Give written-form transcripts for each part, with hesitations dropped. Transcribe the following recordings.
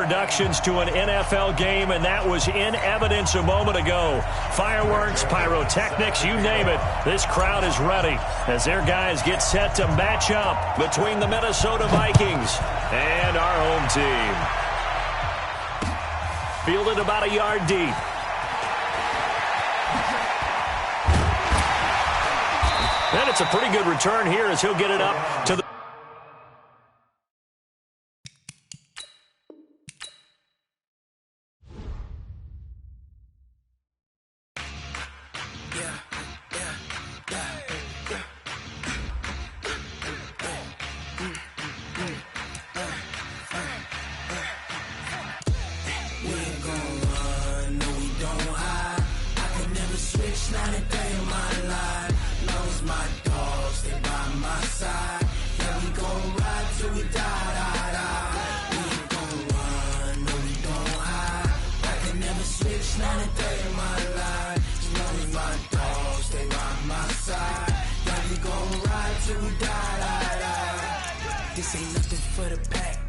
introductions to an NFL game, and that was in evidence a moment ago. Fireworks, pyrotechnics, you name it. This crowd is ready as their guys get set to match up between the Minnesota Vikings and our home team. Fielded about a yard deep. And it's a pretty good return here as he'll get it up to the... This ain't nothing for the pack.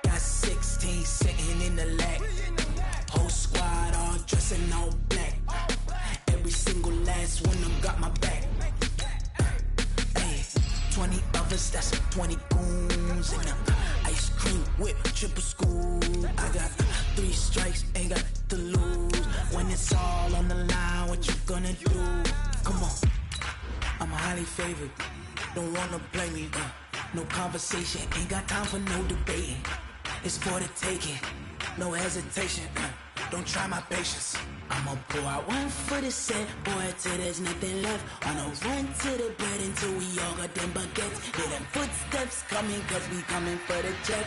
Got 16 sitting in the lap. Whole squad all dressing all black. Every single last one of them got my back. Hey, 20 of us, that's 20 goons. And ice cream whip, triple scoop. I got 3 strikes, ain't got to lose. When it's all on the line, what you gonna do? Come on, I'm highly favored. Don't wanna play me, no conversation, ain't got time for no debating. It's for the taking, no hesitation. Don't try my patience. I'ma pour out one for the set, boy, till there's nothing left. On a run to the bread until we all got them baguettes. Hear them footsteps coming, cause we coming for the check.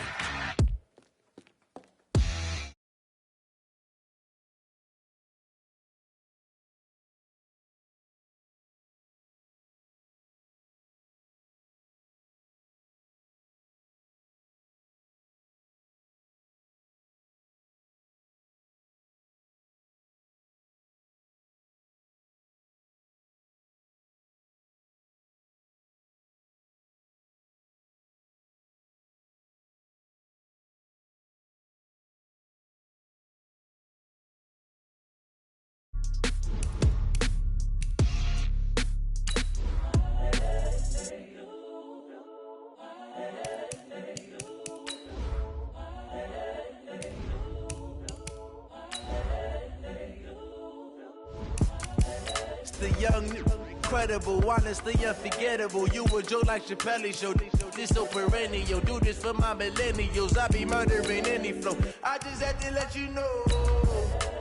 The young, incredible, honestly unforgettable. You a joke like Chappelle show. This so perennial. Do this for my millennials. I be murdering any flow. I just had to let you know.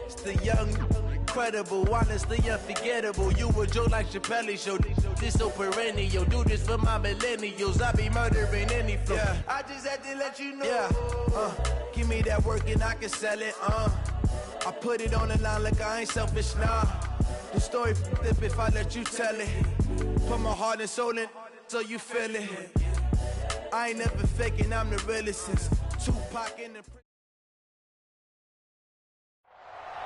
It's the young, incredible, honestly unforgettable. You a joke like Chappelle show. This so perennial. Do this for my millennials. I be murdering any flow. Yeah. I just had to let you know. Yeah. Give me that work and I can sell it. I put it on the line like I ain't selfish, nah. The story flip if I let you tell it. Put my heart and soul in so you feel it. I ain't never faking, I'm the realest since Tupac in the...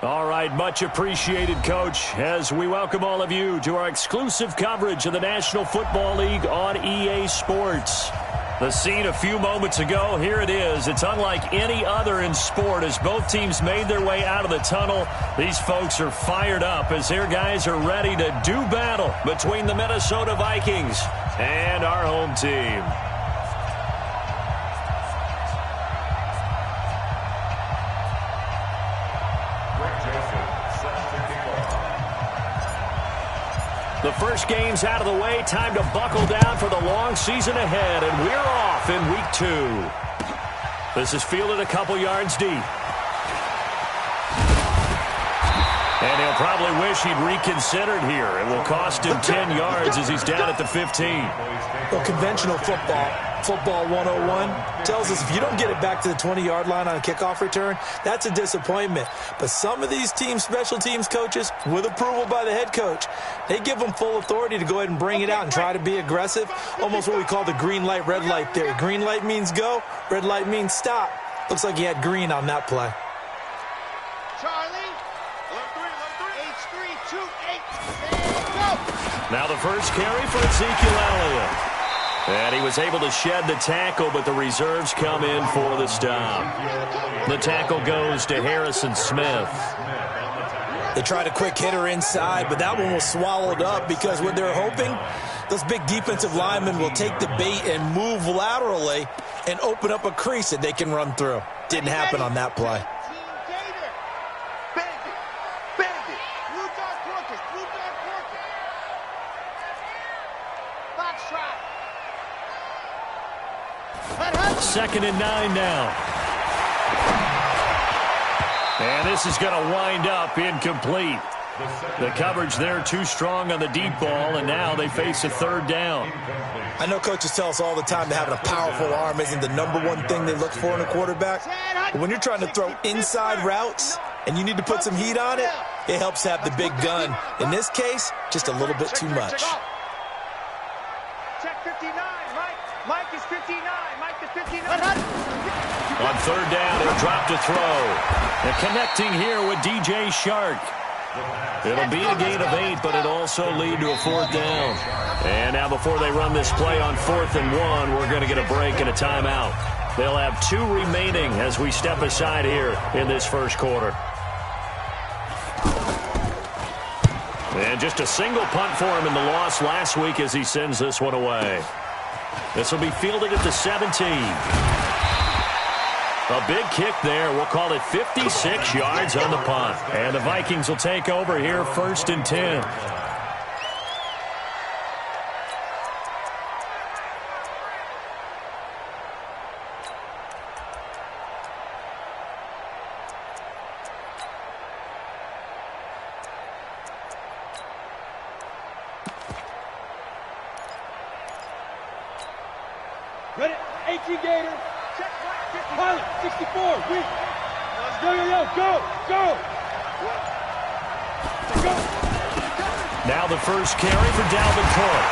All right, much appreciated, Coach, as we welcome all of you to our exclusive coverage of the National Football League on EA Sports. The scene a few moments ago, here it is. It's unlike any other in sport as both teams made their way out of the tunnel. These folks are fired up as their guys are ready to do battle between the Minnesota Vikings and our home team. The first game's out of the way. Time to buckle down for the long season ahead, and we're off in week 2. This is fielded a couple yards deep. And he'll probably wish he'd reconsidered here. It will cost him 10 yards as he's down at the 15. Well, conventional football 101, tells us if you don't get it back to the 20-yard line on a kickoff return, that's a disappointment. But some of these team special teams coaches, with approval by the head coach, they give them full authority to go ahead and bring it out and try to be aggressive, almost what we call the green light, red light theory. Green light means go, red light means stop. Looks like he had green on that play. Now the first carry for Ezekiel Elliott. And he was able to shed the tackle, but the reserves come in for the stop. The tackle goes to Harrison Smith. They tried a quick hitter inside, but that one was swallowed up because what they're hoping, those big defensive linemen will take the bait and move laterally and open up a crease that they can run through. Didn't happen on that play. Second and 9 now. And this is going to wind up incomplete. The coverage there too strong on the deep ball, and now they face a third down. I know coaches tell us all the time that having a powerful arm isn't the number one thing they look for in a quarterback. But when you're trying to throw inside routes and you need to put some heat on it, it helps to have the big gun. In this case, just a little bit too much. Check 59, Mike. Mike is 59. Mike is 59. On third down, he'll drop to throw. And connecting here with DJ Shark. It'll be a gain of 8, but it'll also lead to a fourth down. And now before they run this play on 4th and 1, we're going to get a break and a timeout. They'll have 2 remaining as we step aside here in this first quarter. And just a single punt for him in the loss last week as he sends this one away. This will be fielded at the 17. A big kick there. We'll call it 56 yards on the punt. And the Vikings will take over here, 1st and 10. Ready? 18 Gator. Check pilot. 64. Weak. Let's go, go. Go. Now the first carry for Dalvin Cook.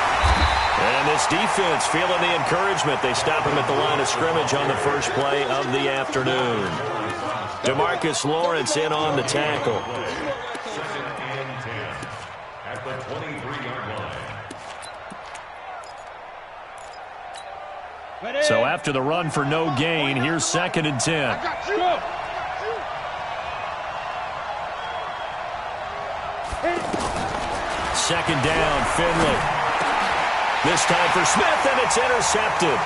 And this defense feeling the encouragement. They stop him at the line of scrimmage on the first play of the afternoon. DeMarcus Lawrence in on the tackle. At the 23-yard line. So after the run for no gain, here's 2nd and 10. Second down, Finley. This time for Smith, and it's intercepted.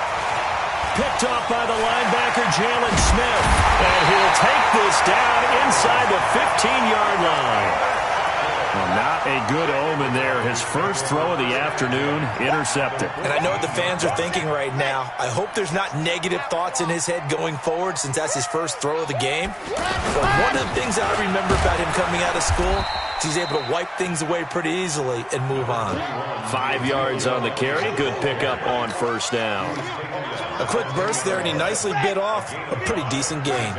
Picked off by the linebacker, Jalen Smith. And he'll take this down inside the 15-yard line. Well, not a good omen there. His first throw of the afternoon, intercepted. And I know what the fans are thinking right now. I hope there's not negative thoughts in his head going forward since that's his first throw of the game. But one of the things I remember about him coming out of school is he's able to wipe things away pretty easily and move on. 5 yards on the carry. Good pickup on first down. A quick burst there, and he nicely bit off a pretty decent gain.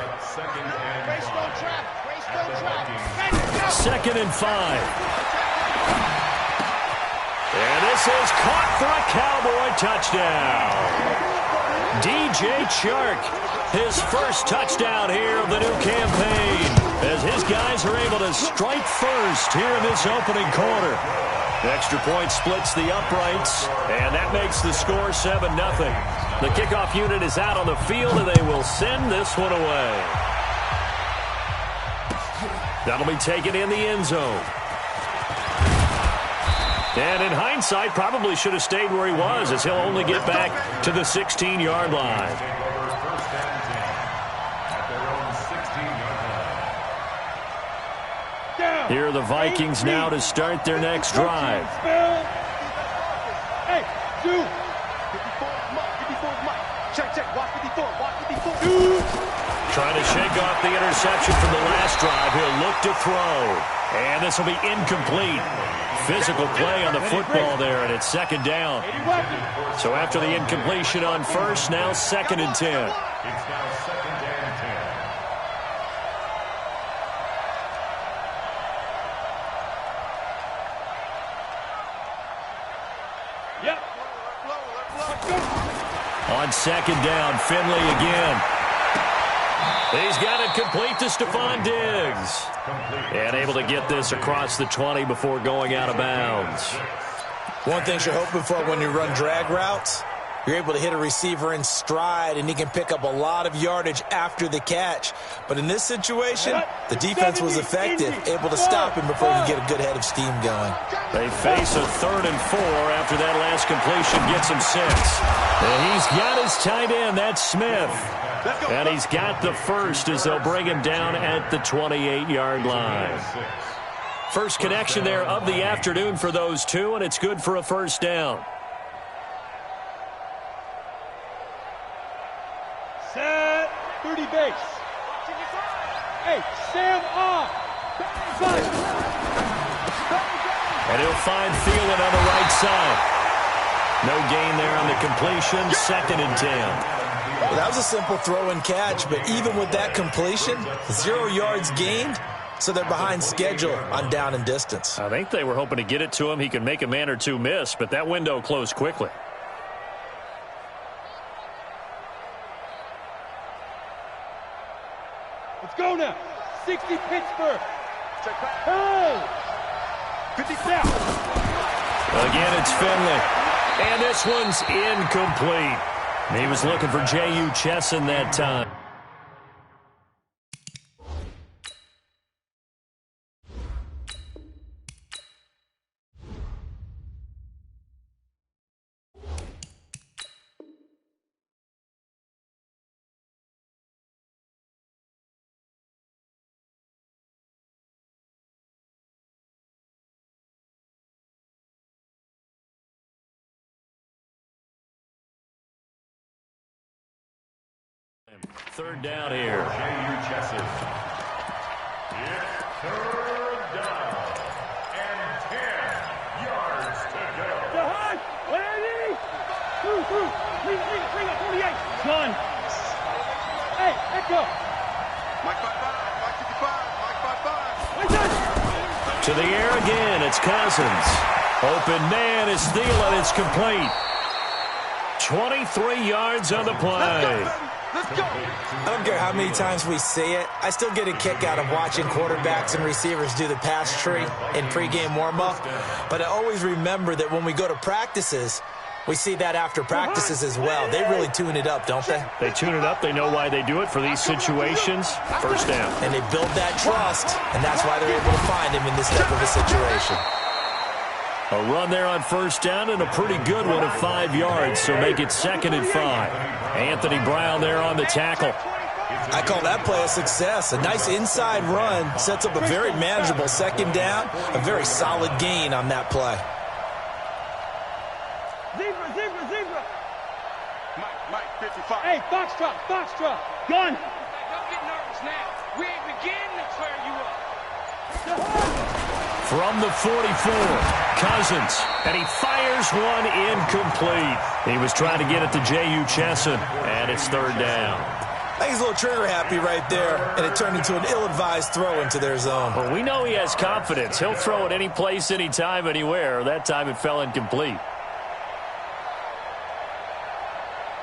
2nd and 5. And this is caught for a Cowboy touchdown. DJ Chark, his first touchdown here of the new campaign, as his guys are able to strike first here in this opening quarter. The extra point splits the uprights, and that makes the score 7-0. The kickoff unit is out on the field, and they will send this one away. That'll be taken in the end zone. And in hindsight, probably should have stayed where he was, as he'll only get back to the 16-yard line. Here are the Vikings now to start their next drive. Hey, dude. 54 Mike. Check. Watch 54. Dude. Trying to shake off the interception from the last drive. He'll look to throw. And this will be incomplete. Physical play on the football there, and it's 2nd down. So after the incompletion on first, now 2nd and 10. It's now 2nd and 10. Yep. On 2nd down, Finley again. He's got it complete to Stephon Diggs. And able to get this across the 20 before going out of bounds. One thing you're hoping for when you run drag routes, You're able to hit a receiver in stride, and he can pick up a lot of yardage after the catch. But in this situation, the defense was effective, able to stop him before he could get a good head of steam going. They face a 3rd and 4 after that last completion gets him 6. And he's got his tight end, that's Smith. And he's got the first as they'll bring him down at the 28-yard line. First connection there of the afternoon for those two, and it's good for a first down. Set. 30 base. Hey, Sam off. And he'll find Thielen on the right side. No gain there on the completion. 2nd and 10. Well, that was a simple throw and catch, but even with that completion, 0 yards gained, so they're behind schedule on down and distance. I think they were hoping to get it to him. He could make a man or two miss, but that window closed quickly. Let's go now. 60 Pittsburgh. Hey! 50 south. Again, it's Finley. And this one's incomplete. He was looking for J.U. Chesson that time. Third down here. J.U. Chesson. It's 3rd down and 10 yards to go. Behind. Ready? Through. Bring up 48. Done. Hey, echo. Mike 55. Mike 55. Mike 55. Wait done. To the air again. It's Cousins. Open man is Thielen. It's complete. 23 yards on the play. Let's go. I don't care how many times we see it. I still get a kick out of watching quarterbacks and receivers do the pass tree in pregame warm-up. But I always remember that when we go to practices, we see that after practices as well. They really tune it up, don't they? They tune it up. They know why they do it for these situations. First down. And they build that trust, and that's why they're able to find him in this type of a situation. A run there on first down and a pretty good one of 5 yards, so make it 2nd and 5. Anthony Brown there on the tackle. I call that play a success. A nice inside run sets up a very manageable 2nd down, a very solid gain on that play. Zebra. Mike 55. Hey, Foxtrot. Gun. Don't get nervous now. We ain't beginning to clear you up. From the 44, Cousins, and he fires one incomplete. He was trying to get it to J.U. Chesson, and it's 3rd down. I think he's a little trigger happy right there, and it turned into an ill-advised throw into their zone. Well, we know he has confidence. He'll throw it any place, anytime, anywhere. That time it fell incomplete.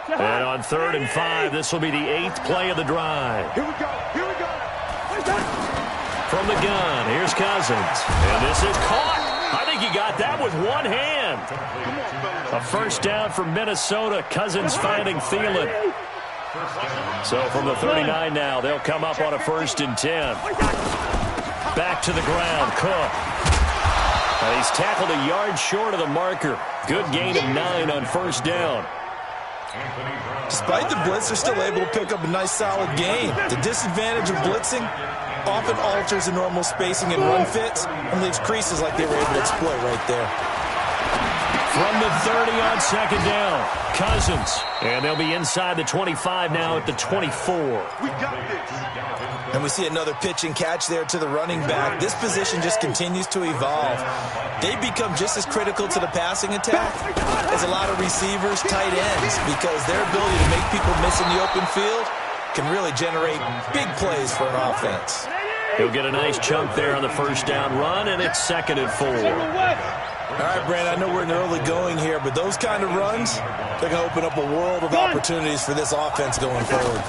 And on 3rd and 5, this will be the 8th play of the drive. Here we go. From the gun, here's Cousins. And this is caught. I think he got that with one hand. A first down from Minnesota. Cousins finding Thielen. So from the 39 now, they'll come up on a 1st and 10. Back to the ground, Cook. And he's tackled a yard short of the marker. Good gain of 9 on first down. Despite the blitz, they're still able to pick up a nice solid gain. The disadvantage of blitzing often alters the normal spacing and run fits and leaves creases like they were able to exploit right there. From the 30 on 2nd down, Cousins. And they'll be inside the 25 now at the 24. We got this. And we see another pitch and catch there to the running back. This position just continues to evolve. They become just as critical to the passing attack as a lot of receivers, tight ends, because their ability to make people miss in the open field can really generate big plays for an offense. He'll get a nice chunk there on the first down run, and it's 2nd and 4. All right, Brandon, I know we're in the early going here, but those kind of runs, they're going to open up a world of opportunities for this offense going forward.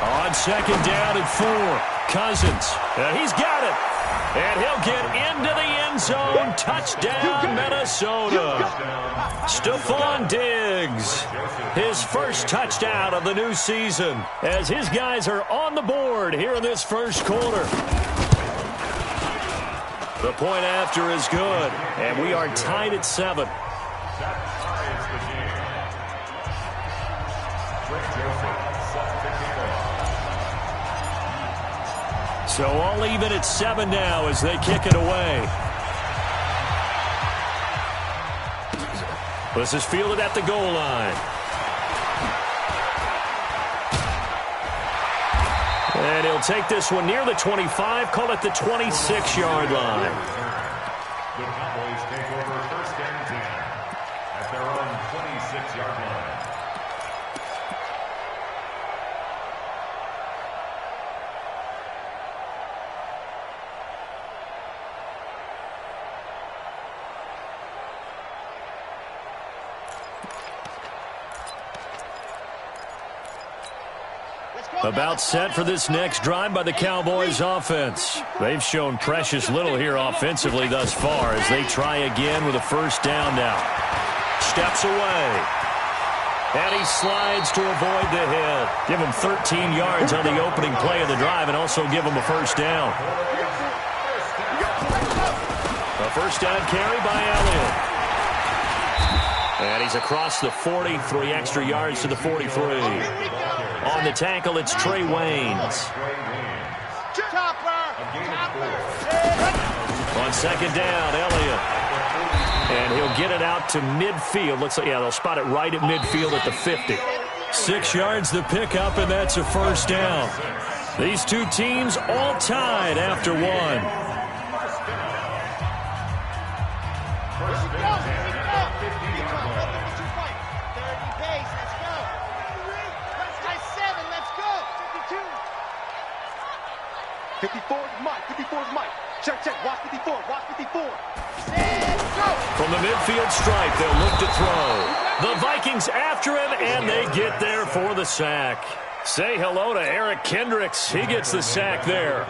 A On second down and 4, Cousins. He's got it. And he'll get into the end zone. Touchdown, Minnesota. Stephon Diggs, his first touchdown of the new season, as his guys are on the board here in this first quarter. The point after is good, and we are tied at 7. So all even at 7 now as they kick it away. This is fielded at the goal line. And he'll take this one near the 25, call it the 26-yard line. The Cowboys take over first and 10 at their own 26-yard line. About set for this next drive by the Cowboys offense. They've shown precious little here offensively thus far as they try again with a first down now. Steps away. And he slides to avoid the hit. Give him 13 yards on the opening play of the drive and also give him a first down. A first down carry by Elliott. And he's across the 40, 3 extra yards to the 43. On the tackle, it's Trey Waynes. On second down, Elliott. And he'll get it out to midfield. Looks like, yeah, they'll spot it right at midfield at the 50. 6 yards the pickup, and that's a first down. These two teams all tied after 1. Check, watch 54, watch 54. From the midfield stripe, they'll look to throw. The Vikings after him, and they get there for the sack. Say hello to Eric Kendricks. He gets the sack there.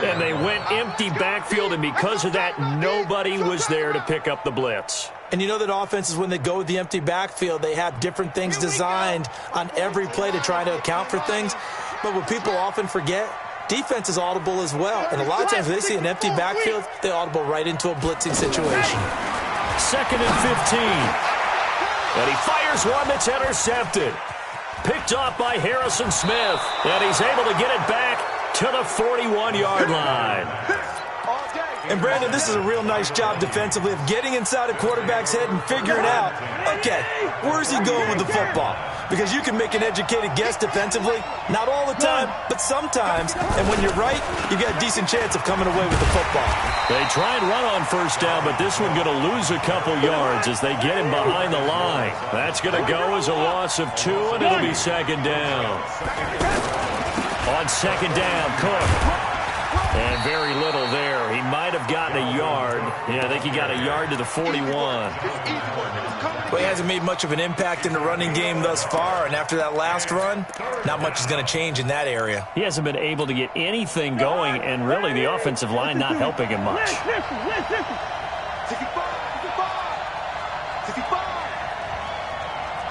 And they went empty backfield, and because of that, nobody was there to pick up the blitz. And you know that offenses, when they go with the empty backfield, they have different things designed on every play to try to account for things. But what people often forget, defense is audible as well. And a lot of times when they see an empty backfield, they audible right into a blitzing situation. Second and 15. And he fires one that's intercepted. Picked off by Harrison Smith. And he's able to get it back to the 41-yard line. And, Brandon, this is a real nice job defensively of getting inside a quarterback's head and figuring out, okay, where's he going with the football? Because you can make an educated guess defensively, not all the time, but sometimes. And when you're right, you got a decent chance of coming away with the football. They try and run on first down, but this one going to lose a couple yards as they get him behind the line. That's going to go as a loss of 2, and it'll be second down. On second down, Cook. And very little there. He might have gotten a yard. Yeah, I think he got a yard to the 41. Well, he hasn't made much of an impact in the running game thus far, and after that last run, not much is going to change in that area. He hasn't been able to get anything going, and really the offensive line not helping him much.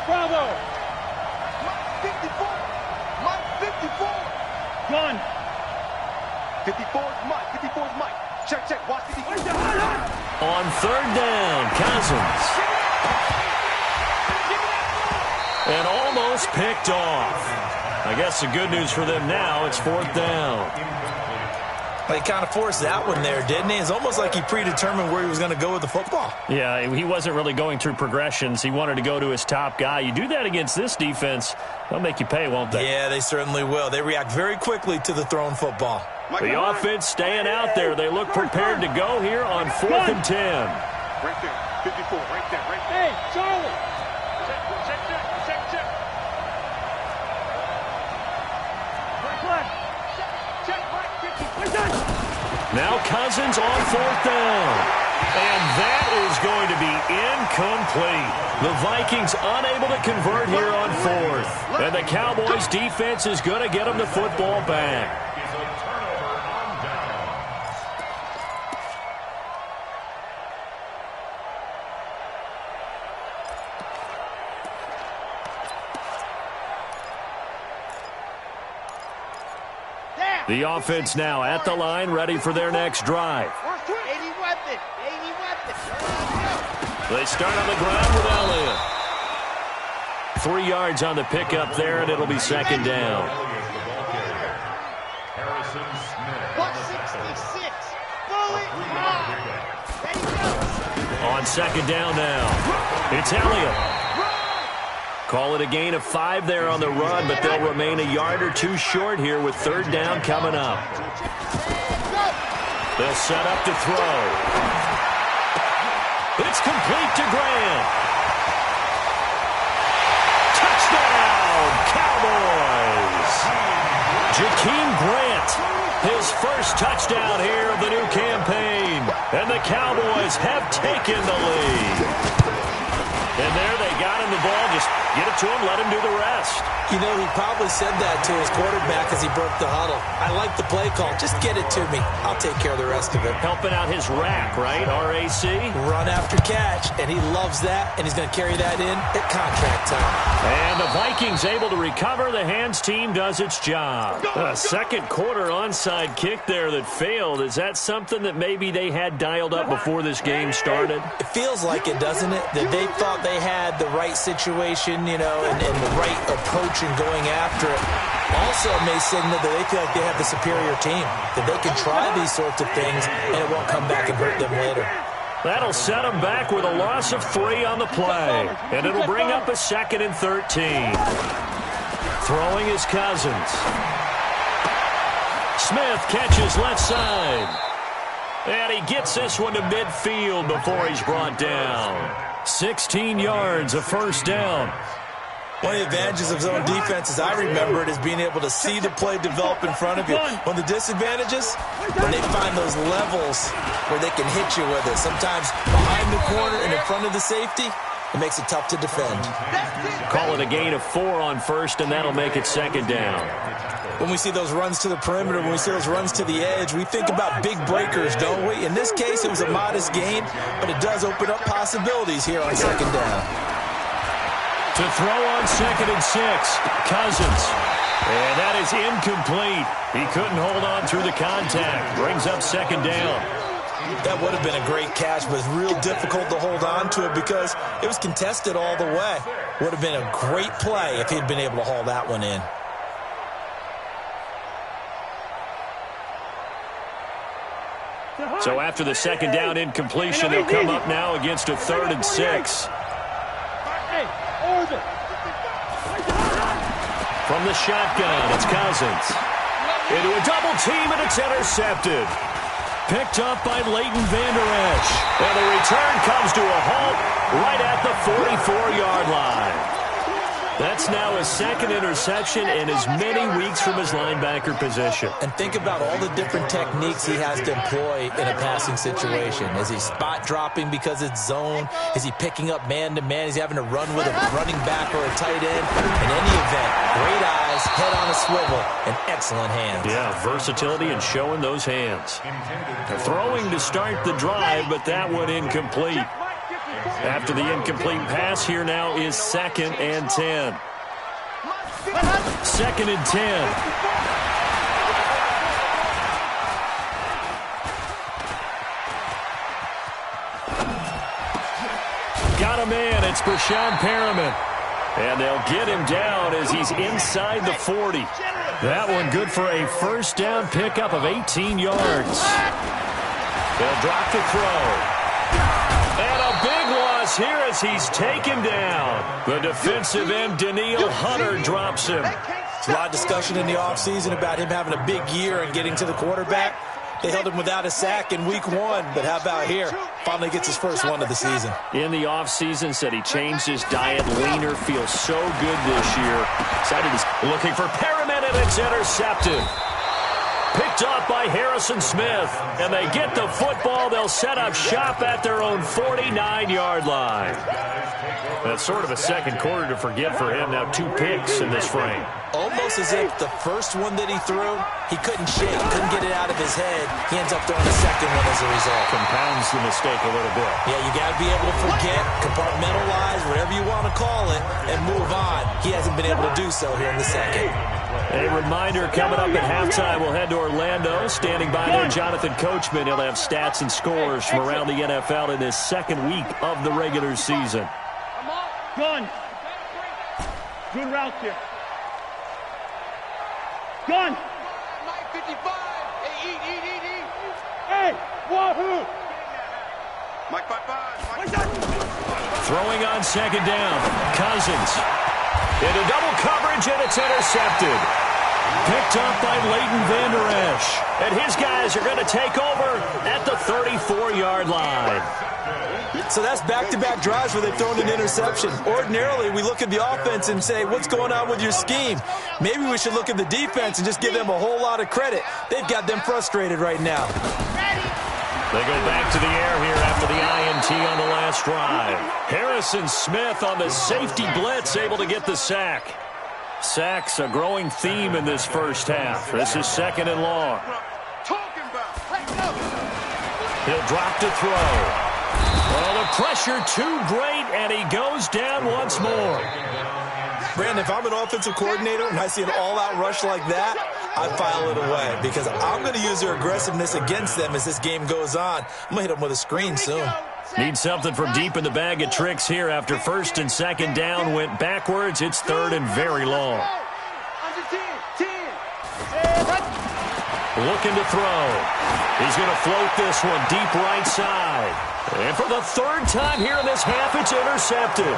Bravo! 54! Gun! 54's Mike. Check, watch 54. On third down, Cousins. And almost picked off. I guess the good news for them now, it's fourth down. Well, he kind of forced that one there, didn't he? It's almost like he predetermined where he was going to go with the football. Yeah, he wasn't really going through progressions. He wanted to go to his top guy. You do that against this defense, they'll make you pay, won't they? Yeah, they certainly will. They react very quickly to the thrown football. The offense staying out there. They look prepared to go here on 4th and 10. Right there, 54, right there. Hey, Charlie! Check. Check, right, 50. Now Cousins on 4th down. And that is going to be incomplete. The Vikings unable to convert here on 4th. And the Cowboys defense is going to get them the football back. The offense now at the line, ready for their next drive. They start on the ground with Elliott. 3 yards on the pickup there, and it'll be second down. On second down now, it's Elliott. Call it a gain of 5 there on the run, but they'll remain a yard or 2 short here with third down coming up. They'll set up to throw. It's complete to Grant. Touchdown, Cowboys! Jakeem Grant, his first touchdown here of the new campaign. And the Cowboys have taken the lead. And there they got him the ball. Just get it to him, let him do the rest. You know, he probably said that to his quarterback as he broke the huddle. I like the play call. Just get it to me. I'll take care of the rest of it. Helping out his rack, right? RAC? Run after catch, and he loves that, and he's going to carry that in at contract time. And the Vikings able to recover. The hands team does its job. A second quarter onside kick there that failed. Is that something that maybe they had dialed up before this game started? It feels like it, doesn't it? That they thought they had the right situation, you know, and the right approach in going after it. Also may signal that they feel like they have the superior team, that they can try these sorts of things and it won't come back and hurt them later. That'll set them back with a loss of 3 on the play, and it'll bring up a 2nd and 13. Throwing is Cousins. Smith catches left side. And he gets this one to midfield before he's brought down. 16 yards, a first down. One of the advantages of zone defense, as I remember it, is being able to see the play develop in front of you. One of the disadvantages, when they find those levels where they can hit you with it. Sometimes behind the corner and in front of the safety, it makes it tough to defend. Call it a gain of 4 on first, and that'll make it second down. When we see those runs to the perimeter, when we see those runs to the edge, we think about big breakers, don't we? In this case, it was a modest gain, but it does open up possibilities here on second down. To throw on 2nd and 6, Cousins. And that is incomplete. He couldn't hold on through the contact. Brings up second down. That would have been a great catch, but it's real difficult to hold on to it because it was contested all the way. Would have been a great play if he'd been able to haul that one in. So after the second down incompletion, they'll come up now against a 3rd and 6. From the shotgun, it's Cousins. Into a double team, and it's intercepted. Picked up by Leighton Vander Esch. And the return comes to a halt right at the 44-yard line. That's now his 2nd interception in as many weeks from his linebacker position. And think about all the different techniques he has to employ in a passing situation. Is he spot dropping because it's zone? Is he picking up man-to-man? Is he having to run with a running back or a tight end? In any event, great eyes, head on a swivel, and excellent hands. Yeah, versatility and showing those hands. Throwing to start the drive, but that one incomplete. After the incomplete pass, here now is 2nd and 10. 2nd and 10. Got a man. It's Brashon Perriman. And they'll get him down as he's inside the 40. That one good for a first down pickup of 18 yards. They'll drop the throw. And a big loss here as he's taken down. The defensive end, Daniil Hunter, drops him. There's a lot of discussion in the offseason about him having a big year and getting to the quarterback. They held him without a sack in week 1, but how about here? Finally gets his first one of the season. In the offseason, said he changed his diet, leaner, feels so good this year. Excited, he's looking for Perriman, and it's intercepted. Picked Picked off by Harrison Smith. And they get the football. They'll set up shop at their own 49-yard line. That's sort of a second quarter to forget for him. Now 2 picks in this frame. Almost as if the first one that he threw, he couldn't shake, couldn't get it out of his head. He ends up throwing the second one as a result. Compounds the mistake a little bit. Yeah, you got to be able to forget, compartmentalize, whatever you want to call it, and move on. He hasn't been able to do so here in the second. A reminder, coming up at halftime, we'll head to Orlando. Standing by there, Jonathan Coachman. He'll have stats and scores from around the NFL in this second week of the regular season. Gun. Good route there. Gun. Mike 55. Hey, eat. Hey, wahoo. Mike 55. Throwing on second down. Cousins. Into double coverage, and it's intercepted. Picked up by Leighton Vander Esch. And his guys are going to take over at the 34-yard line. So that's back-to-back drives where they've thrown an interception. Ordinarily, we look at the offense and say, what's going on with your scheme? Maybe we should look at the defense and just give them a whole lot of credit. They've got them frustrated right now. They go back to the air here after the INT on the last drive. Harrison Smith on the safety blitz, able to get the sack. Sacks a growing theme in this first half. This is second and long. He'll drop to throw. Well, the pressure too great, and he goes down once more. Brandon, if I'm an offensive coordinator and I see an all-out rush like that, I file it away because I'm going to use their aggressiveness against them as this game goes on. I'm going to hit them with a screen soon. Need something from deep in the bag of tricks here after first and second down went backwards. It's third and very long. Looking to throw. He's going to float this one deep right side. And for the third time here in this half, it's intercepted.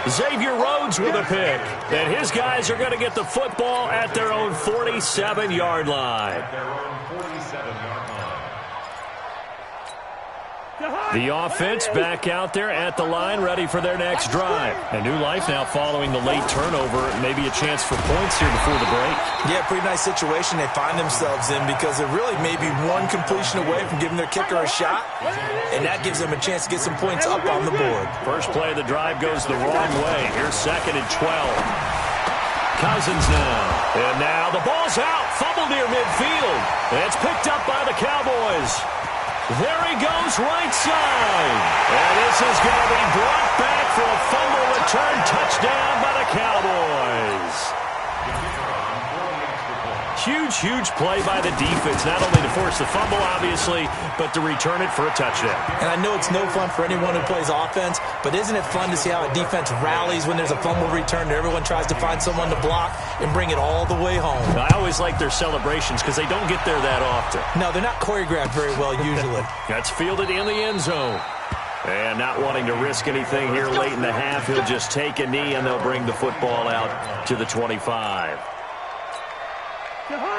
Xavier Rhodes with a pick. And his guys are going to get the football at their own 47-yard line. The offense back out there at the line, ready for their next drive. A new life now following the late turnover. Maybe a chance for points here before the break. Yeah, pretty nice situation they find themselves in because they're really maybe one completion away from giving their kicker a shot, and that gives them a chance to get some points up on the board. First play of the drive goes the wrong way. Here's second and 12. Cousins now. And now the ball's out. Fumble near midfield. It's picked up by the Cowboys. There he goes, right side. And this is going to be brought back for a fumble return touchdown by the Cowboys. Huge play by the defense, not only to force the fumble, obviously, but to return it for a touchdown. And I know it's no fun for anyone who plays offense, but isn't it fun to see how a defense rallies when there's a fumble return and everyone tries to find someone to block and bring it all the way home? I always like their celebrations because they don't get there that often. No, they're not choreographed very well usually. That's fielded in the end zone. And not wanting to risk anything here late in the half, he'll just take a knee and they'll bring the football out to the 25.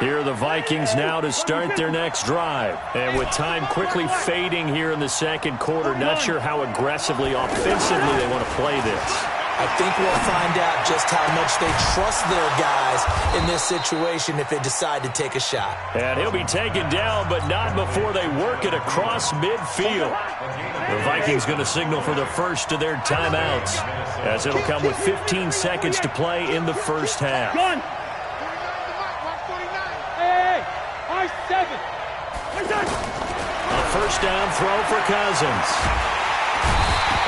Here are the Vikings now to start their next drive. And with time quickly fading here in the second quarter, not sure how aggressively, offensively they want to play this. I think we'll find out just how much they trust their guys in this situation if they decide to take a shot. And he'll be taken down, but not before they work it across midfield. The Vikings going to signal for the first of their timeouts, as it'll come with 15 seconds to play in the first half. A first down throw for Cousins.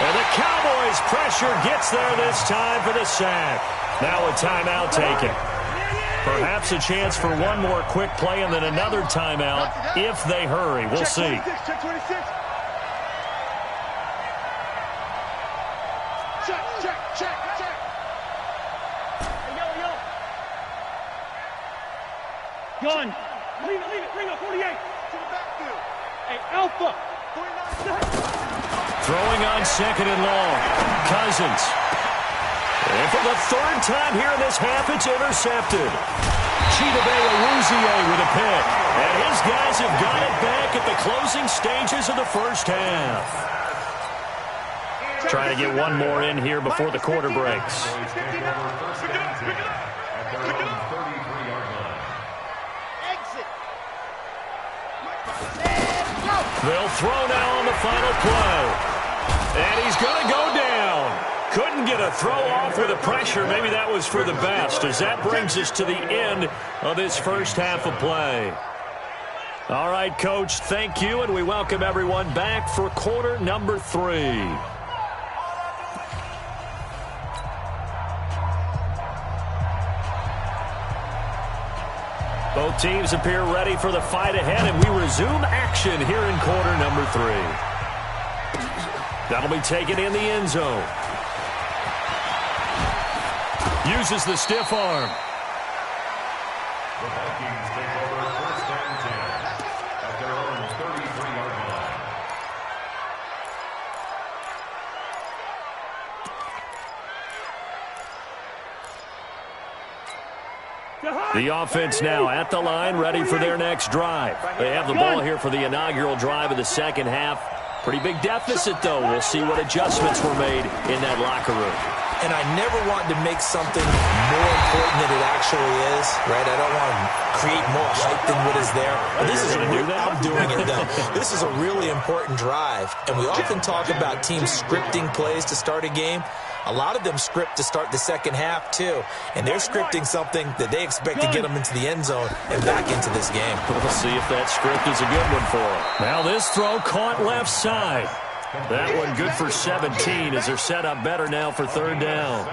And the Cowboys' pressure gets there this time for the sack. Now a timeout taken. Perhaps a chance for one more quick play and then another timeout if they hurry. We'll see. Check 26. Check. Hey, yo. Gun. Leave it. Bring up 48. To the backfield. Hey, Alpha. 49. Throwing on second and long. Cousins. And for the third time here in this half, it's intercepted. Chidobe Awuzie with a pick. And his guys have got it back at the closing stages of the first half. Trying to get one more in here before the quarter breaks. They'll throw now on the final play. And he's going to go down. Couldn't get a throw off with the pressure. Maybe that was for the best, as that brings us to the end of this first half of play. All right, Coach, thank you, and we welcome everyone back for quarter number 3. Both teams appear ready for the fight ahead, and we resume action here in quarter number 3. That'll be taken in the end zone. Uses the stiff arm. The Vikings take over first and 10 at their own 33-yard line. The offense now at the line, ready for their next drive. They have the ball here for the inaugural drive of the second half. Pretty big deficit, though. We'll see what adjustments were made in that locker room. And I never want to make something more important than it actually is, right? I don't want to create more hype than what is there. But this is I'm doing it, though. This is a really important drive. And we often talk about teams scripting plays to start a game. A lot of them script to start the second half, too. And they're scripting something that they expect to get them into the end zone and back into this game. We'll see if that script is a good one for them. Now this throw caught left side. That one good for 17 as they're set up better now for third down.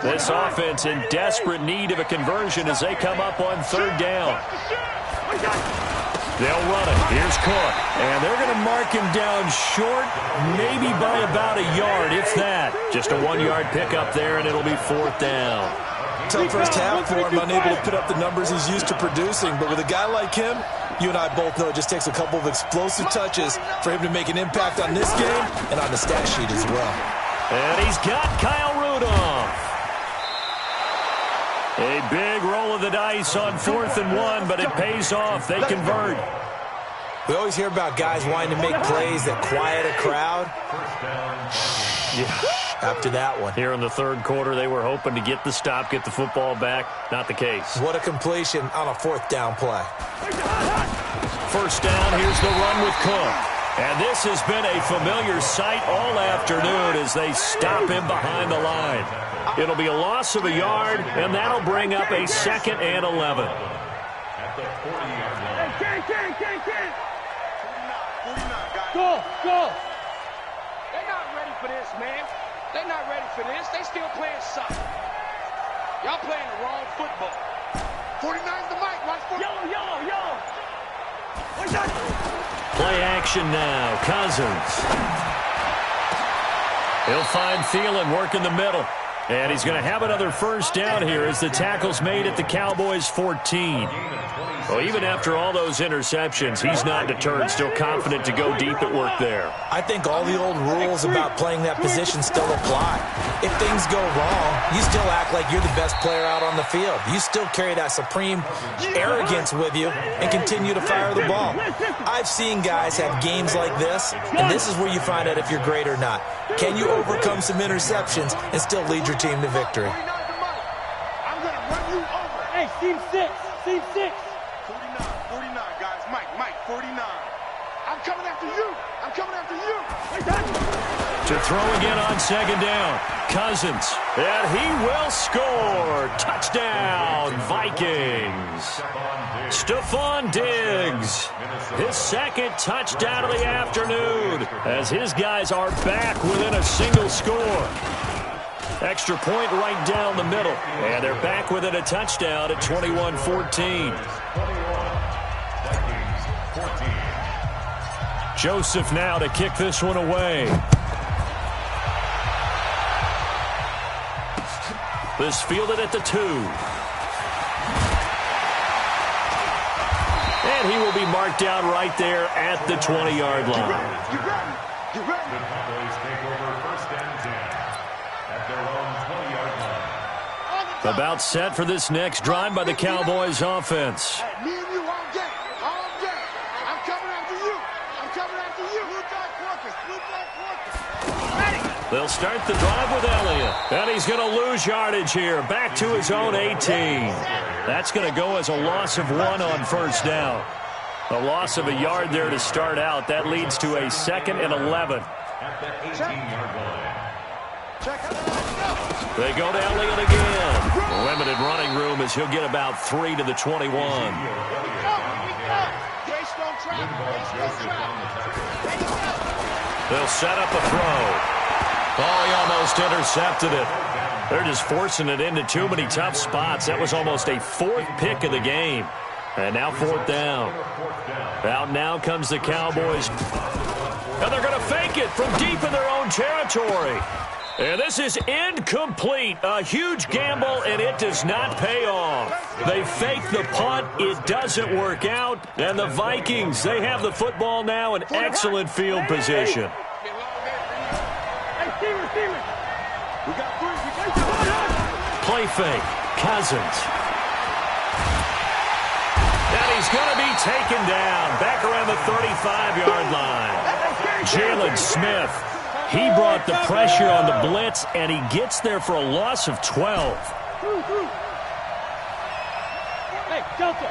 This offense in desperate need of a conversion as they come up on third down. They'll run it. Here's Cook. And they're going to mark him down short, maybe by about a yard, if that. Just a 1-yard pickup there, and it'll be fourth down. Tough first half for him, unable to put up the numbers he's used to producing. But with a guy like him, you and I both know it just takes a couple of explosive touches for him to make an impact on this game and on the stat sheet as well. And he's got Kyle Rudolph. A big roll of the dice on 4th and 1, but it pays off. They convert. We always hear about guys wanting to make plays that quiet a crowd. Yeah. After that one. Here in the third quarter, they were hoping to get the stop, get the football back. Not the case. What a completion on a fourth down play. First down, here's the run with Cook. And this has been a familiar sight all afternoon as they stop him behind the line. It'll be a loss of a yard, and that'll bring up a 2nd and 11. At the 40-yard line. Go! They're not ready for this, man. They're not ready for this. They still playing soccer. Y'all playing the wrong football. 49's the mic. Watch for Yo! Play action now. Cousins. He'll find Thielen working the middle. And he's going to have another first down here as the tackle's made at the Cowboys' 14. Well, even after all those interceptions, he's not deterred, still confident to go deep at work there. I think all the old rules about playing that position still apply. If things go wrong, you still act like you're the best player out on the field. You still carry that supreme arrogance with you and continue to fire the ball. I've seen guys have games like this, and this is where you find out if you're great or not. Can you overcome some interceptions and still lead your team to victory? I'm going to run you over. Hey, team 6. 49, guys. Mike, 49. I'm coming after you. To throw again on second down. Cousins. And he will score. Touchdown, Vikings. Stephon Diggs. His second touchdown of the afternoon as his guys are back within a single score. Extra point right down the middle. And they're back within a touchdown at 21-14. Joseph now to kick this one away. This fielded at the 2. And he will be marked down right there at the 20-yard line. The Cowboys take over first and 10 at their own 20-yard line. About set for this next drive by the Cowboys offense. Me and you all game. I'm coming after you. They'll start the drive with Elliott. And he's going to lose yardage here. Back to his own 18. That's going to go as a loss of 1 on first down. A loss of a yard there to start out. That leads to a 2nd and 11. At the 18-yard line. They go to Elliott again. Limited running room as he'll get about 3 to the 21. They'll set up a throw. Oh, he almost intercepted it. They're just forcing it into too many tough spots. That was almost a 4th pick of the game. And now 4th down. Out now comes the Cowboys. And they're going to fake it from deep in their own territory. And this is incomplete. A huge gamble, and it does not pay off. They fake the punt. It doesn't work out. And the Vikings, they have the football now in excellent field position. Play fake. Cousins. And he's going to be taken down back around the 35-yard line. Jalen Smith, he brought the pressure on the blitz, and he gets there for a loss of 12. Hey, Delta.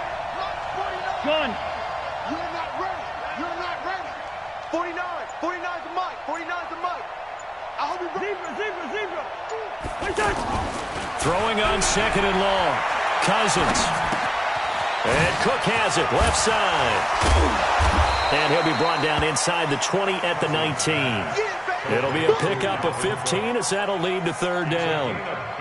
Gun. You're not ready. You're not ready. 49. 49's the mic. 49's the mic. I hope you zebra. Throwing on 2nd and long. Cousins. And Cook has it, left side. And he'll be brought down inside the 20 at the 19. It'll be a pickup of 15 as that'll lead to 3rd down.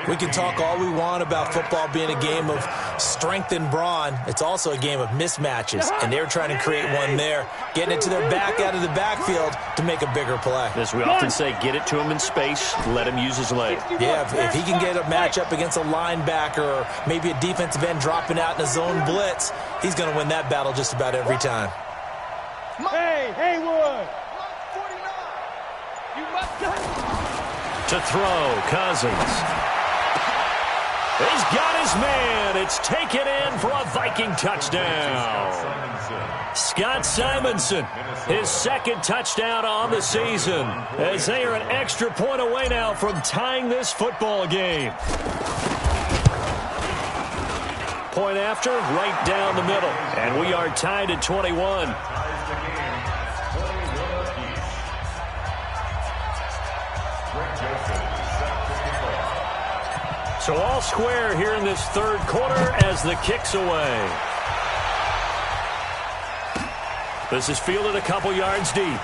We can talk all we want about football being a game of strength and brawn. It's also a game of mismatches, and they're trying to create one there, getting it to their back out of the backfield to make a bigger play. As we often say, get it to him in space, let him use his leg. Yeah, if he can get a matchup against a linebacker or maybe a defensive end dropping out in a zone blitz, he's going to win that battle just about every time. Hey, Haywood. To throw, Cousins. He's got his man. It's taken in for a Viking touchdown. Scott Simonson, his 2nd touchdown on the season, as they are an extra point away now from tying this football game. Point after, right down the middle. And we are tied at 21. So all square here in this 3rd quarter as the kick's away. This is fielded a couple yards deep.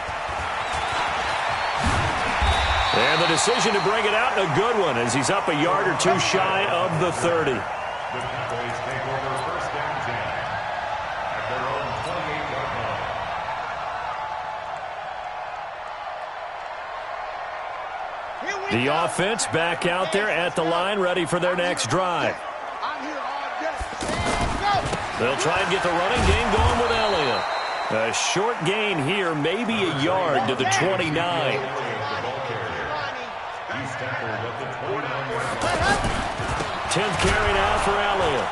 And the decision to bring it out, a good one, as he's up a yard or 2 shy of the 30. The Cowboys take over 1st and 10 at their own 28-yard line. The offense back out there at the line, ready for their next drive. They'll try and get the running game going with Elliott. A short gain here, maybe a yard to the 29. 10th carry now for Elliott.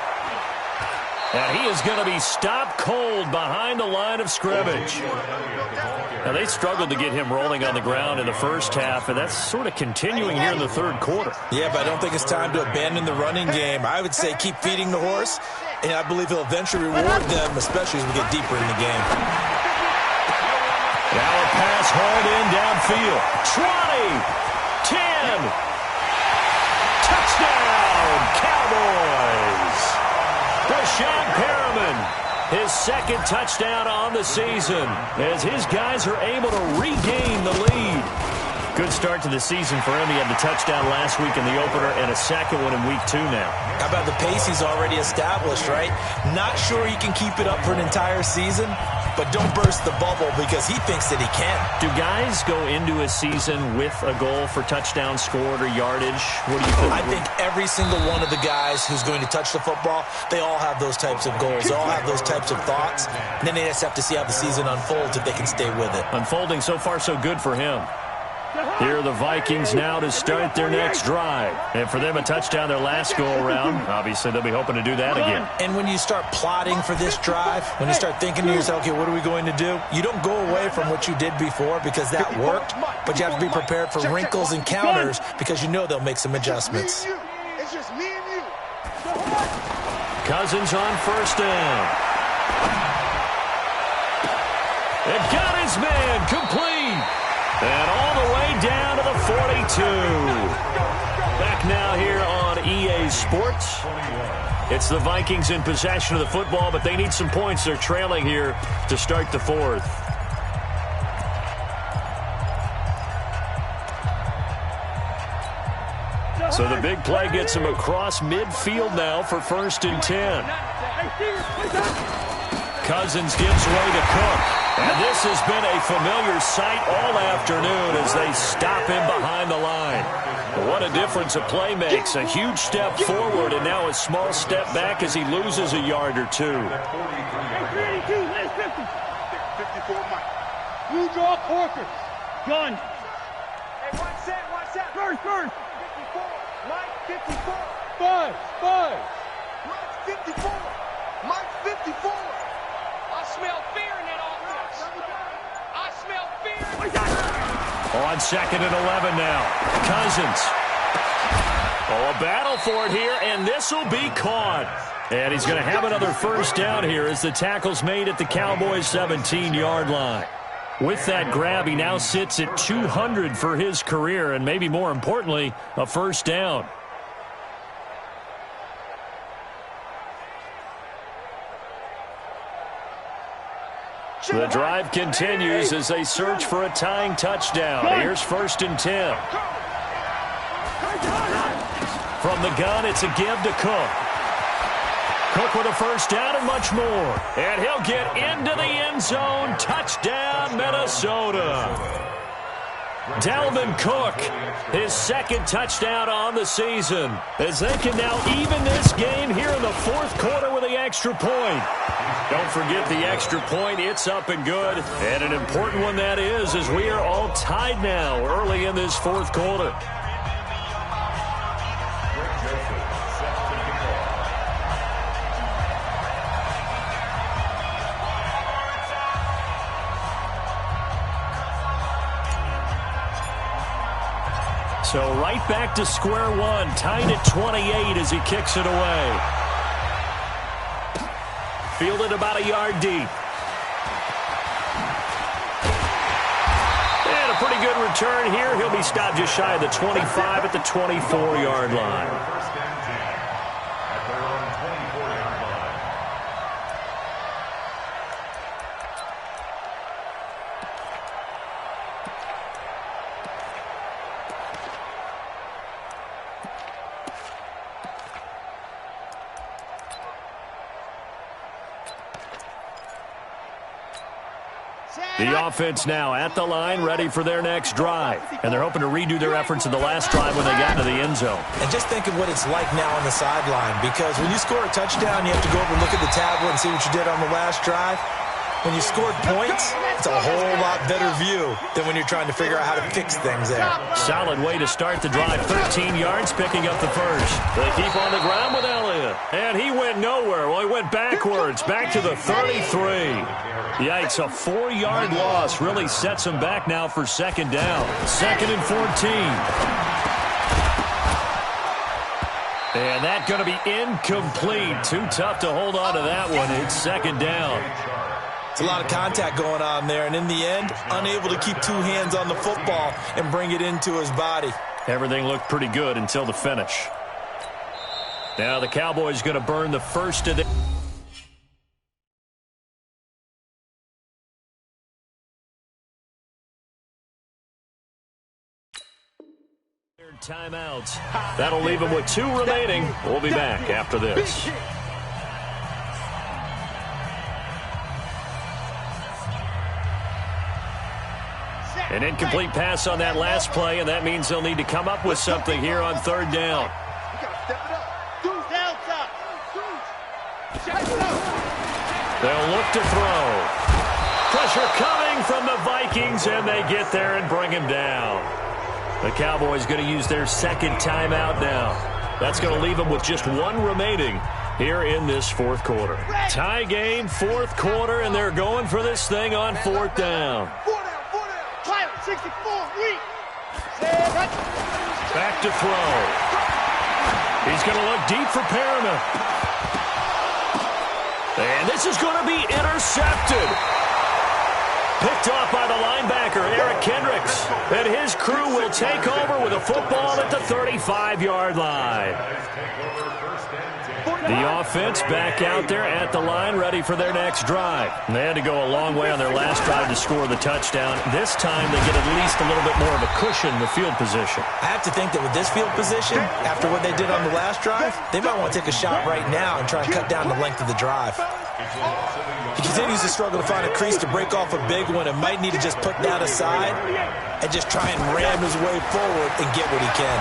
And he is going to be stopped cold behind the line of scrimmage. Now, they struggled to get him rolling on the ground in the first half, and that's sort of continuing here in the 3rd quarter. Yeah, but I don't think it's time to abandon the running game. I would say keep feeding the horse, and I believe he'll eventually reward them, especially as we get deeper in the game. Now a pass hauled in downfield. 20, 10, touchdown, Cowboys. Brashad Perriman, his 2nd touchdown on the season, as his guys are able to regain the lead. Good start to the season for him. He had the touchdown last week in the opener and a 2nd one in week 2 now. How about the pace he's already established, right? Not sure he can keep it up for an entire season, but don't burst the bubble because he thinks that he can. Do guys go into a season with a goal for touchdown scored or yardage? What do you think? I think every single one of the guys who's going to touch the football, they all have those types of goals. They all have those types of thoughts. And then they just have to see how the season unfolds if they can stay with it. Unfolding so far so good for him. Here are the Vikings now to start their next drive. And for them, a touchdown their last go-around. Obviously, they'll be hoping to do that again. And when you start plotting for this drive, when you start thinking to yourself, okay, what are we going to do? You don't go away from what you did before because that worked, but you have to be prepared for wrinkles and counters because you know they'll make some adjustments. It's just me and you. Cousins on 1st down. And got his man complete. And all the way down to the 42. Back now here on EA Sports. It's the Vikings in possession of the football, but they need some points. They're trailing here to start the fourth. So the big play gets him across midfield now for 1st and 10. Cousins gives way to Cook. And this has been a familiar sight all afternoon as they stop him behind the line. What a difference a play makes. A huge step forward and now a small step back as he loses a yard or two. 54, Mike. You draw Corker. Gun. Hey, watch that. First. 54. Mike, 54. 5. Mike, 54. Mike, 54. I smell fear in that offense. I smell fear. On 2nd and 11 now. Cousins. Oh, a battle for it here, and this will be caught. And he's going to have another first down here as the tackle's made at the Cowboys' 17-yard line. With that grab, he now sits at 200 for his career, and maybe more importantly, a first down. The drive continues as they search for a tying touchdown. Here's 1st and 10. From the gun, it's a give to Cook. Cook with a first down and much more. And he'll get into the end zone. Touchdown, Minnesota. Dalvin Cook, his 2nd touchdown on the season, as they can now even this game here in the 4th quarter with the extra point. Don't forget the extra point. It's up and good. And an important one that is, as we are all tied now early in this 4th quarter. So right back to square one, tied at 28 as he kicks it away. Fielded about a yard deep. And a pretty good return here. He'll be stopped just shy of the 25 at the 24-yard line. The offense now at the line, ready for their next drive. And they're hoping to redo their efforts in the last drive when they got into the end zone. And just think of what it's like now on the sideline, because when you score a touchdown, you have to go over and look at the tablet and see what you did on the last drive. When you scored points, it's a whole lot better view than when you're trying to figure out how to fix things there. Solid way to start the drive. 13 yards, picking up the first. They keep on the ground with Elliott. And he went nowhere. Well, he went backwards, back to the 33. Yikes, a 4-yard loss really sets him back now for 2nd down. 2nd and 14. And that's going to be incomplete. Too tough to hold on to that one. It's 2nd down. It's a lot of contact going on there, and in the end, unable to keep 2 hands on the football and bring it into his body. Everything looked pretty good until the finish. Now the Cowboys going to burn the first of the timeouts. That'll leave them with 2 remaining. We'll be back after this. An incomplete pass on that last play, and that means they'll need to come up with something here on 3rd down. They'll look to throw. Pressure coming from the Vikings, and they get there and bring him down. The Cowboys going to use their 2nd timeout now. That's going to leave them with just 1 remaining here in this 4th quarter. Tie game, 4th quarter, and they're going for this thing on 4th down. 64, weak. Back to throw. He's going to look deep for Perriman. And this is going to be intercepted. Picked off by the linebacker, Eric Kendricks. And his crew will take over with a football at the 35-yard line. The offense back out there at the line, ready for their next drive. They had to go a long way on their last drive to score the touchdown. This time they get at least a little bit more of a cushion in the field position. I have to think that with this field position, after what they did on the last drive, they might want to take a shot right now and try and cut down the length of the drive. He continues to struggle to find a crease to break off a big one and might need to just put that aside and just try and ram his way forward and get what he can.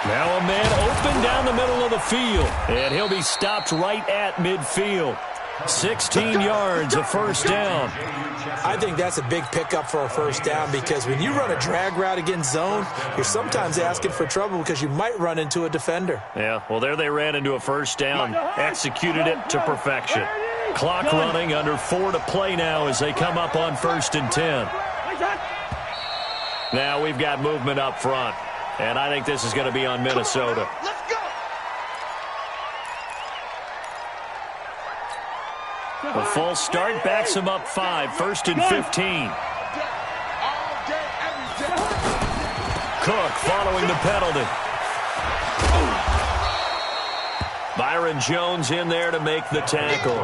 Now a man open down the middle of the field, and he'll be stopped right at midfield. 16 yards, a first down. I think that's a big pickup for a first down because when you run a drag route against zone, you're sometimes asking for trouble because you might run into a defender. Yeah, well, there they ran into a first down, executed it to perfection. Clock running, under 4 to play now as they come up on 1st and 10. Now we've got movement up front. And I think this is going to be on Minnesota. Let's go. A full start backs him up 5, 1st and 15. Cook following the penalty. Byron Jones in there to make the tackle.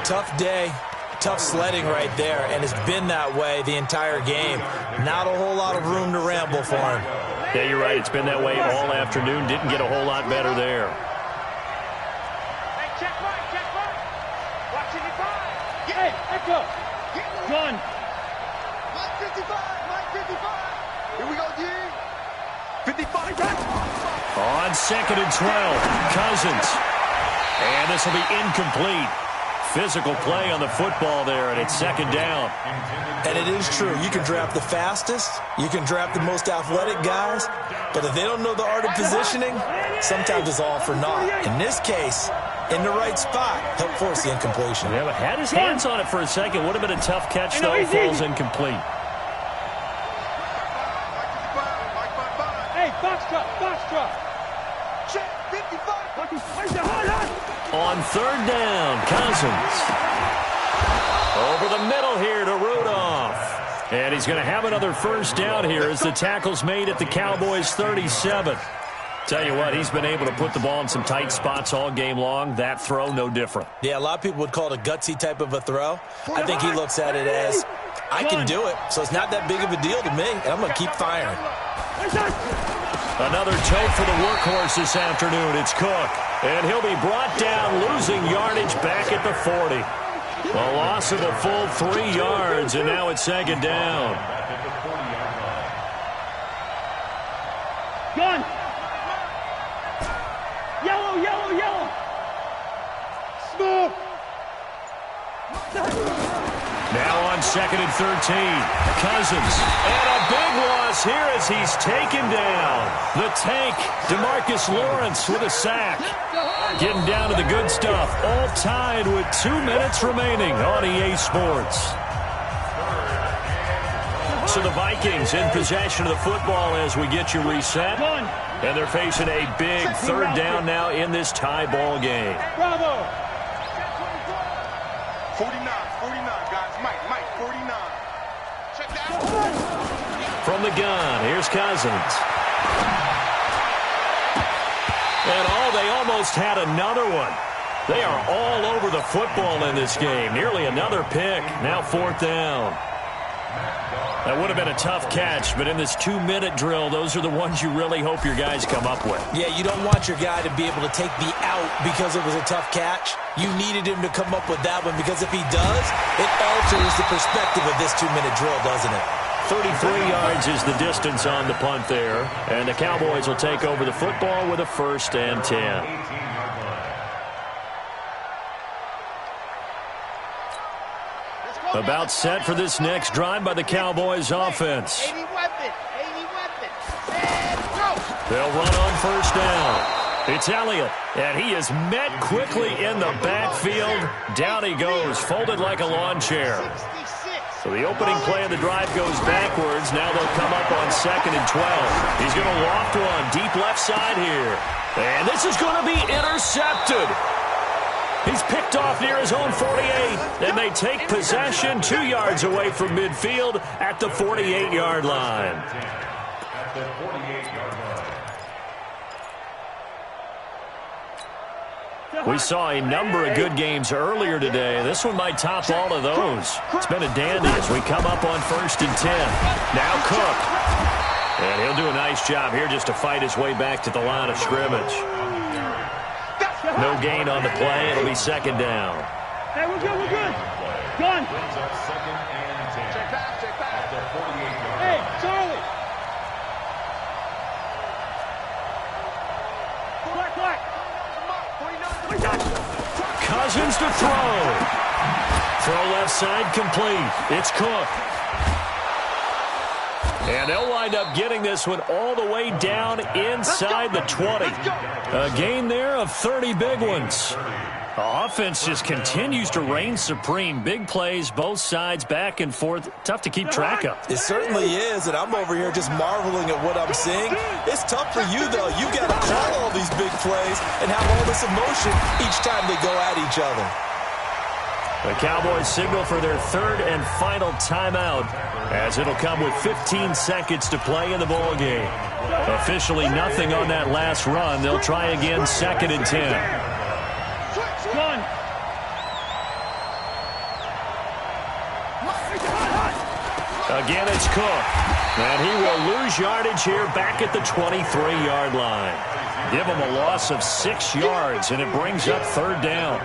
Tough day. Tough sledding right there, and it's been that way the entire game. Not a whole lot of room to ramble for him. Yeah, you're right. It's been that way all afternoon. Didn't get a whole lot better there. Hey, check right, check right. Watching it by. Hey, echo. Gun. Mike 55, Mike 55. Here we go, G. 55. On 2nd and 12, Cousins. And this will be incomplete. Physical play on the football there, and it's 2nd down. And it is true. You can draft the fastest. You can draft the most athletic guys. But if they don't know the art of positioning, sometimes it's all for naught. In this case, in the right spot, help force the incompletion. Yeah, but had his hands on it for a second. Would have been a tough catch, though. Falls incomplete. Hey, box truck. Check 55. On 3rd down, Cousins. Over the middle here to Rudolph. And he's going to have another first down here as the tackle's made at the Cowboys' 37. Tell you what, he's been able to put the ball in some tight spots all game long. That throw, no different. Yeah, a lot of people would call it a gutsy type of a throw. I think he looks at it as, I can do it, so it's not that big of a deal to me, and I'm going to keep firing. Another tote for the workhorse this afternoon. It's Cook. And he'll be brought down, losing yardage back at the 40. A loss of a full 3 yards, and now it's 2nd down. Gun. Yellow. Smoke. Now on 2nd and 13. Cousins. And a big loss here as he's taken down. The tank, DeMarcus Lawrence with a sack. Getting down to the good stuff. All tied with 2 minutes remaining on EA Sports. So the Vikings in possession of the football as we get you reset. And they're facing a big 3rd down now in this tie ball game. Bravo. 49, guys. Mike, 49. Check that. From the gun, here's Cousins. And they almost had another one. They are all over the football in this game. Nearly another pick. Now 4th down. That would have been a tough catch, but in this 2-minute drill, those are the ones you really hope your guys come up with. Yeah, you don't want your guy to be able to take the out because it was a tough catch. You needed him to come up with that one because if he does, it alters the perspective of this 2-minute drill, doesn't it? 33 yards is the distance on the punt there, and the Cowboys will take over the football with a 1st and 10. About set for this next drive by the Cowboys offense. 80 weapon. And go. They'll run on 1st down. It's Elliott, and he is met quickly in the backfield. Down he goes, folded like a lawn chair. So the opening play of the drive goes backwards. Now they'll come up on 2nd and 12. He's going to loft one deep left side here. And this is going to be intercepted. He's picked off near his own 48, and they take possession 2 yards away from midfield at the 48-yard line. At the 48-yard line. We saw a number of good games earlier today. This one might top all of those. It's been a dandy as we come up on 1st and 10. Now Cook. And he'll do a nice job here just to fight his way back to the line of scrimmage. No gain on the play. It'll be 2nd down. Hey, we're good, we're good. Gun. Brings up 2nd and 10. Check back. At the 48-yard Hey, line. Charlie. Black. Cousins to throw. Throw left side complete. It's Cook. And they'll wind up getting this one all the way down inside the 20. A gain there of 30 big ones. The offense just continues to reign supreme. Big plays, both sides, back and forth. Tough to keep track of. It certainly is, and I'm over here just marveling at what I'm seeing. It's tough for you, though. You got to call all these big plays and have all this emotion each time they go at each other. The Cowboys signal for their 3rd and final timeout, as it'll come with 15 seconds to play in the ball game. Officially nothing on that last run. They'll try again 2nd and 10. Gun. Again, it's Cook. And he will lose yardage here back at the 23-yard line. Give him a loss of 6 yards, and it brings up 3rd down.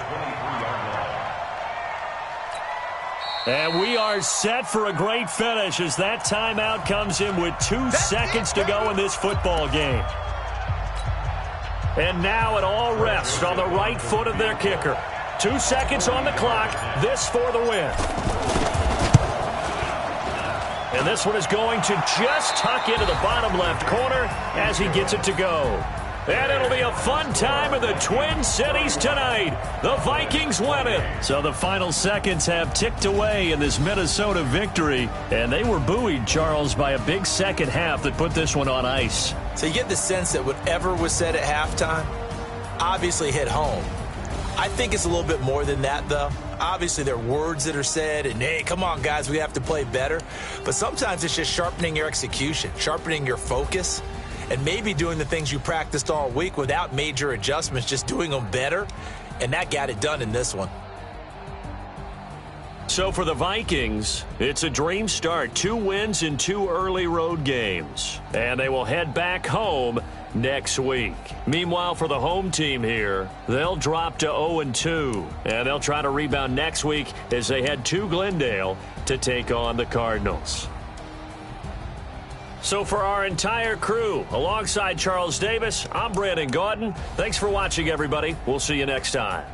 And we are set for a great finish as that timeout comes in with 2 seconds to go in this football game. And now it all rests on the right foot of their kicker. 2 seconds on the clock. This for the win. And this one is going to just tuck into the bottom left corner as he gets it to go. And it'll be a fun time in the Twin Cities tonight. The Vikings win it. So the final seconds have ticked away in this Minnesota victory. And they were buoyed, Charles, by a big second half that put this one on ice. So you get the sense that whatever was said at halftime obviously hit home. I think it's a little bit more than that, though. Obviously, there are words that are said, and, hey, come on, guys, we have to play better. But sometimes it's just sharpening your execution, sharpening your focus, and maybe doing the things you practiced all week without major adjustments, just doing them better. And that got it done in this one. So for the Vikings, it's a dream start. 2 wins in 2 early road games. And they will head back home next week. Meanwhile, for the home team here, they'll drop to 0-2. And they'll try to rebound next week as they head to Glendale to take on the Cardinals. So for our entire crew, alongside Charles Davis, I'm Brandon Gaudin. Thanks for watching, everybody. We'll see you next time.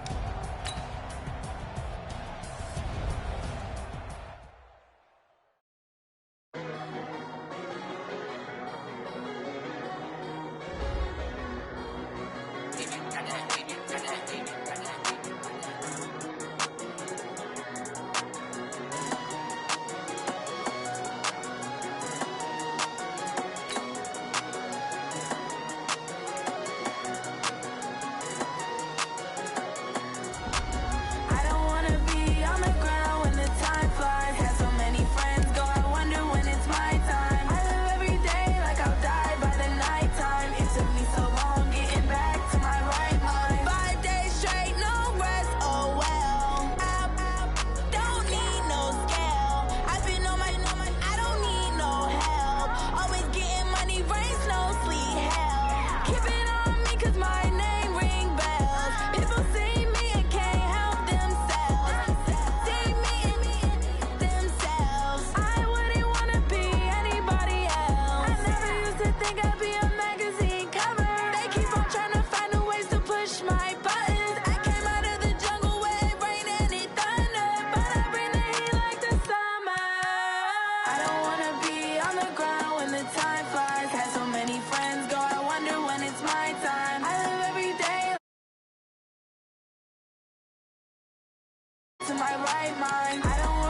my right mind. I don't